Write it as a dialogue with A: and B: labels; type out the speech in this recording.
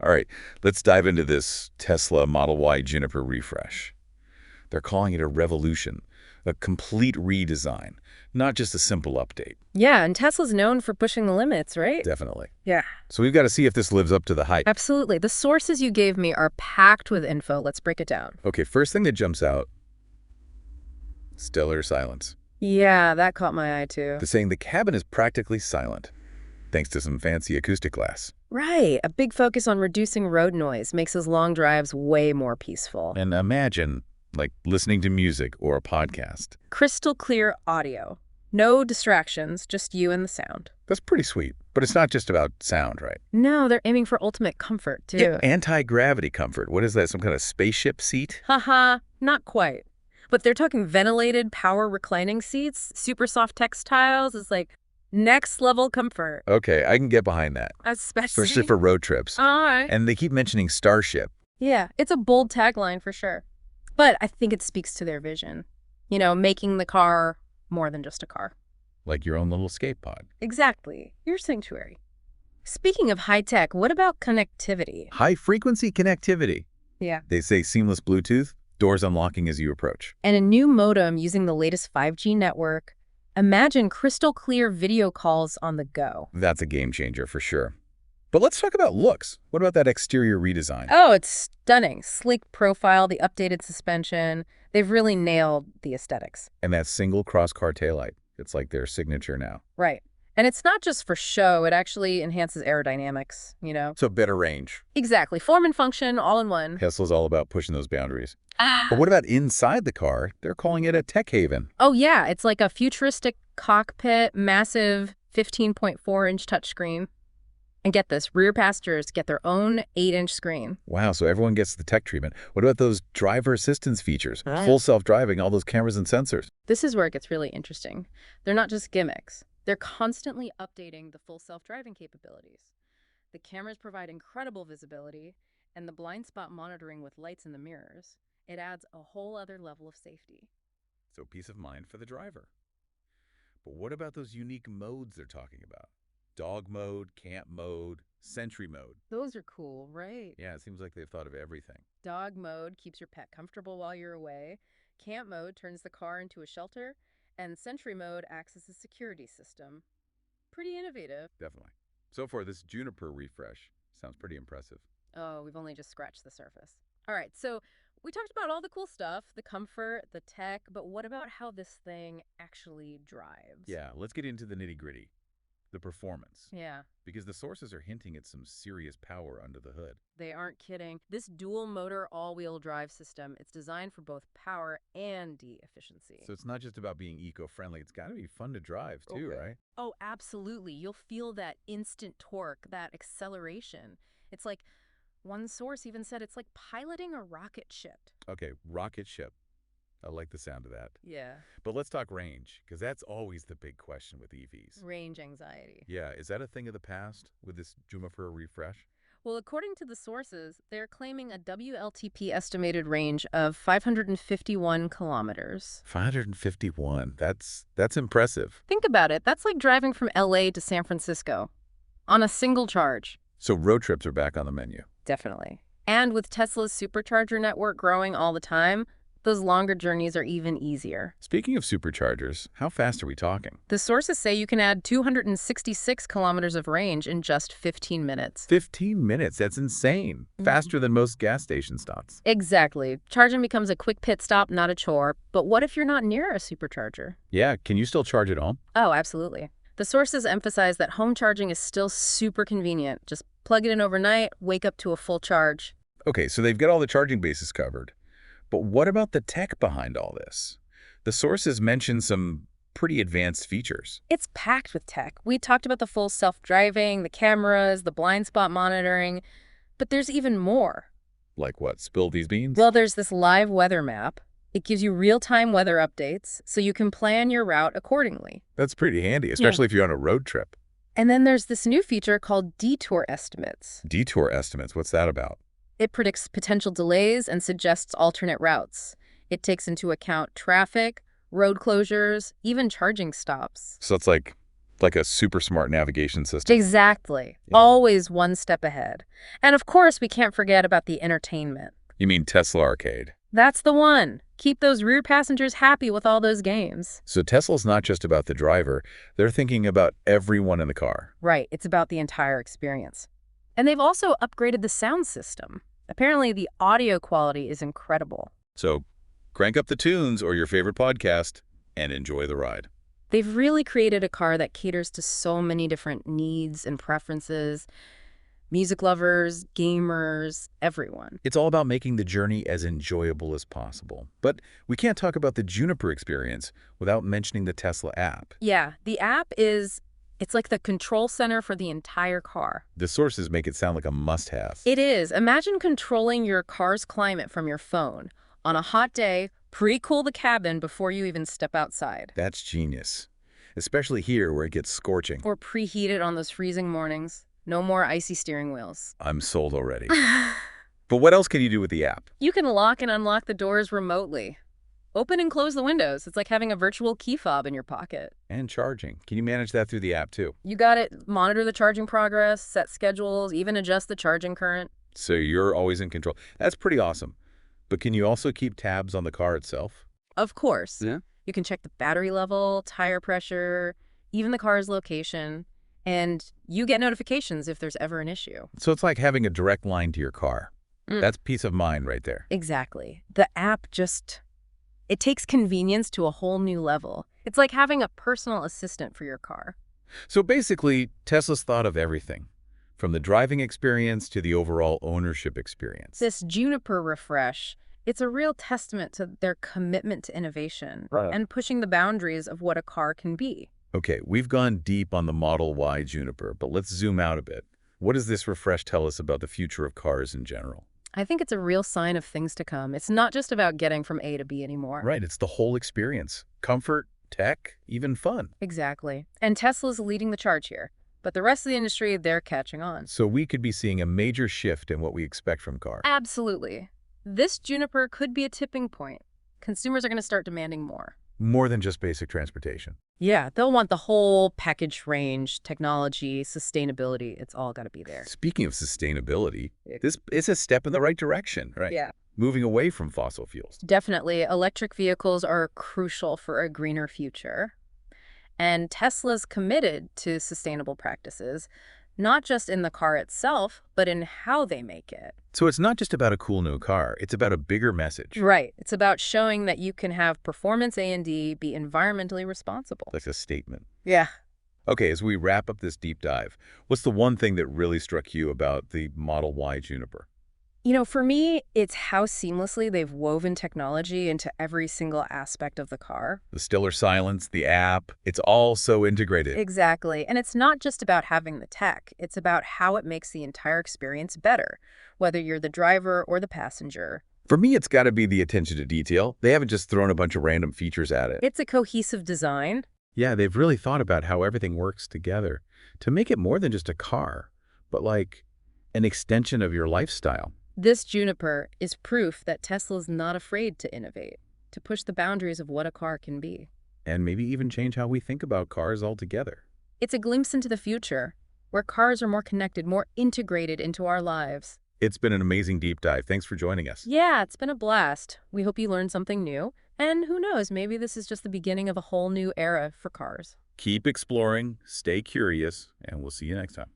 A: All right, let's dive into this Tesla Model Y Juniper refresh. They're calling it a revolution, a complete redesign, not just a simple update.
B: Yeah, and Tesla's known for pushing the limits, right?
A: Definitely.
B: Yeah.
A: So we've got to see if this lives up to the hype.
B: Absolutely. The sources you gave me are packed with info. Let's break it down.
A: Okay, first thing that jumps out, stellar silence.
B: Yeah, that caught my eye too.
A: They're saying the cabin is practically silent, thanks to some fancy acoustic glass.
B: Right. A big focus on reducing road noise makes his long drives way more peaceful.
A: And imagine, like, listening to music or a podcast.
B: Crystal clear audio. No distractions, just you and the sound.
A: That's pretty sweet. But it's not just about sound, right?
B: No, they're aiming for ultimate comfort, too.
A: Yeah, anti-gravity comfort. What is that, some kind of spaceship seat?
B: Haha, not quite. But they're talking ventilated power reclining seats, super soft textiles. It's like next level comfort.
A: Okay, I can get behind that.
B: Especially
A: For road trips.
B: All right.
A: And they keep mentioning Starship.
B: Yeah, it's a bold tagline for sure. But I think it speaks to their vision. You know, making the car more than just a car.
A: Like your own little escape pod.
B: Exactly. Your sanctuary. Speaking of high tech, what about connectivity?
A: High-frequency connectivity.
B: Yeah.
A: They say seamless Bluetooth, doors unlocking as you approach.
B: And a new modem using the latest 5G network. Imagine crystal clear video calls on the go.
A: That's a game changer for sure. But let's talk about looks. What about that exterior redesign?
B: Oh, it's stunning. Sleek profile, the updated suspension. They've really nailed the aesthetics.
A: And that single cross-car taillight. It's like their signature now.
B: Right. And it's not just for show. It actually enhances aerodynamics, you know?
A: So better range.
B: Exactly. Form and function all in one.
A: Tesla's all about pushing those boundaries. But what about inside the car? They're calling it a tech haven.
B: Oh, yeah. It's like a futuristic cockpit, massive 15.4-inch touchscreen. And get this, rear passengers get their own 8-inch screen.
A: Wow, so everyone gets the tech treatment. What about those driver assistance features? Full self-driving, all those cameras and sensors.
B: This is where it gets really interesting. They're not just gimmicks. They're constantly updating the full self-driving capabilities. The cameras provide incredible visibility, and the blind spot monitoring with lights in the mirrors. It adds a whole other level of safety.
A: So peace of mind for the driver. But what about those unique modes they're talking about? Dog mode, camp mode, sentry mode.
B: Those are cool, right?
A: Yeah, it seems like they've thought of everything.
B: Dog mode keeps your pet comfortable while you're away. Camp mode turns the car into a shelter. And sentry mode acts as a security system. Pretty innovative.
A: Definitely. So far, this Juniper refresh sounds pretty impressive.
B: Oh, we've only just scratched the surface. All right, so we talked about all the cool stuff, the comfort, the tech, but what about how this thing actually drives?
A: Yeah, let's get into the nitty-gritty. The performance.
B: Yeah.
A: Because the sources are hinting at some serious power under the hood.
B: They aren't kidding. This dual-motor all-wheel drive system, it's designed for both power and efficiency.
A: So it's not just about being eco-friendly. It's got to be fun to drive, too, right?
B: Oh, absolutely. You'll feel that instant torque, that acceleration. It's like, one source even said it's like piloting a rocket ship.
A: Okay, rocket ship. I like the sound of that.
B: Yeah.
A: But let's talk range, because that's always the big question with EVs.
B: Range anxiety.
A: Yeah, is that a thing of the past with this Juniper refresh?
B: Well, according to the sources, they're claiming a WLTP estimated range of 551 kilometers.
A: 551. That's impressive.
B: Think about it. That's like driving from LA to San Francisco on a single charge.
A: So road trips are back on the menu.
B: Definitely. And with Tesla's supercharger network growing all the time, those longer journeys are even easier.
A: Speaking of superchargers, how fast are we talking?
B: The sources say you can add 266 kilometers of range in just 15 minutes.
A: 15 minutes? That's insane. Faster than most gas station stops.
B: Exactly. Charging becomes a quick pit stop, not a chore. But what if you're not near a supercharger?
A: Yeah, can you still charge at home?
B: Oh, absolutely. The sources emphasize that home charging is still super convenient. Just plug it in overnight, wake up to a full charge.
A: Okay, so they've got all the charging bases covered. But what about the tech behind all this? The sources mention some pretty advanced features.
B: It's packed with tech. We talked about the full self-driving, the cameras, the blind spot monitoring, but there's even more.
A: Like what, spill these beans?
B: Well, there's this live weather map. It gives you real-time weather updates, so you can plan your route accordingly.
A: That's pretty handy, especially if you're on a road trip.
B: And then there's this new feature called detour estimates.
A: Detour estimates, what's that about?
B: It predicts potential delays and suggests alternate routes. It takes into account traffic, road closures, even charging stops.
A: So it's like Like a super smart navigation system.
B: Exactly.
A: Yeah.
B: Always one step ahead. And of course, we can't forget about the entertainment.
A: You mean Tesla Arcade?
B: That's the one. Keep those rear passengers happy with all those games.
A: So Tesla's not just about the driver. They're thinking about everyone in the car.
B: Right, it's about the entire experience. And they've also upgraded the sound system. Apparently, the audio quality is incredible.
A: So crank up the tunes or your favorite podcast and enjoy the ride.
B: They've really created a car that caters to so many different needs and preferences. Music lovers, gamers, everyone.
A: It's all about making the journey as enjoyable as possible. But we can't talk about the Juniper experience without mentioning the Tesla app.
B: Yeah, the app it's like the control center for the entire car.
A: The sources make it sound like a must-have.
B: It is. Imagine controlling your car's climate from your phone. On a hot day, pre-cool the cabin before you even step outside.
A: That's genius, especially here where it gets scorching.
B: Or preheat it on those freezing mornings. No more icy steering wheels.
A: I'm sold already. But what else can you do with the app?
B: You can lock and unlock the doors remotely. Open and close the windows. It's like having a virtual key fob in your pocket.
A: And charging. Can you manage that through the app too?
B: You got it. Monitor the charging progress, set schedules, even adjust the charging current.
A: So you're always in control. That's pretty awesome. But can you also keep tabs on the car itself?
B: Of course.
A: Yeah.
B: You can check the battery level, tire pressure, even the car's location. And you get notifications if there's ever an issue.
A: So it's like having a direct line to your car. That's peace of mind right there.
B: Exactly. The app it takes convenience to a whole new level. It's like having a personal assistant for your car.
A: So basically, Tesla's thought of everything, from the driving experience to the overall ownership experience.
B: This Juniper refresh, it's a real testament to their commitment to innovation and pushing the boundaries of what a car can be.
A: Okay, we've gone deep on the Model Y Juniper, but let's zoom out a bit. What does this refresh tell us about the future of cars in general?
B: I think it's a real sign of things to come. It's not just about getting from A to B anymore.
A: Right, it's the whole experience. Comfort, tech, even fun.
B: Exactly. And Tesla's leading the charge here. But the rest of the industry, they're catching on.
A: So we could be seeing a major shift in what we expect from cars.
B: Absolutely. This Juniper could be a tipping point. Consumers are going to start demanding more.
A: More than just basic transportation.
B: Yeah, they'll want the whole package range, technology, sustainability. It's all got to be there.
A: Speaking of sustainability, this is a step in the right direction, right?
B: Yeah.
A: Moving away from fossil fuels.
B: Definitely. Electric vehicles are crucial for a greener future. And Tesla's committed to sustainable practices, not just in the car itself, but in how they make it.
A: So it's not just about a cool new car, it's about a bigger message.
B: Right. It's about showing that you can have performance A&D be environmentally responsible.
A: Like a statement.
B: Yeah.
A: Okay, as we wrap up this deep dive, what's the one thing that really struck you about the Model Y Juniper?
B: You know, for me, it's how seamlessly they've woven technology into every single aspect of the car.
A: The stiller silence, the app, it's all so integrated.
B: Exactly. And it's not just about having the tech. It's about how it makes the entire experience better, whether you're the driver or the passenger.
A: For me, it's got to be the attention to detail. They haven't just thrown a bunch of random features at it.
B: It's a cohesive design.
A: Yeah, they've really thought about how everything works together to make it more than just a car, but like an extension of your lifestyle.
B: This Juniper is proof that Tesla's not afraid to innovate, to push the boundaries of what a car can be.
A: And maybe even change how we think about cars altogether.
B: It's a glimpse into the future, where cars are more connected, more integrated into our lives.
A: It's been an amazing deep dive. Thanks for joining us.
B: Yeah, it's been a blast. We hope you learned something new. And who knows, maybe this is just the beginning of a whole new era for cars.
A: Keep exploring, stay curious, and we'll see you next time.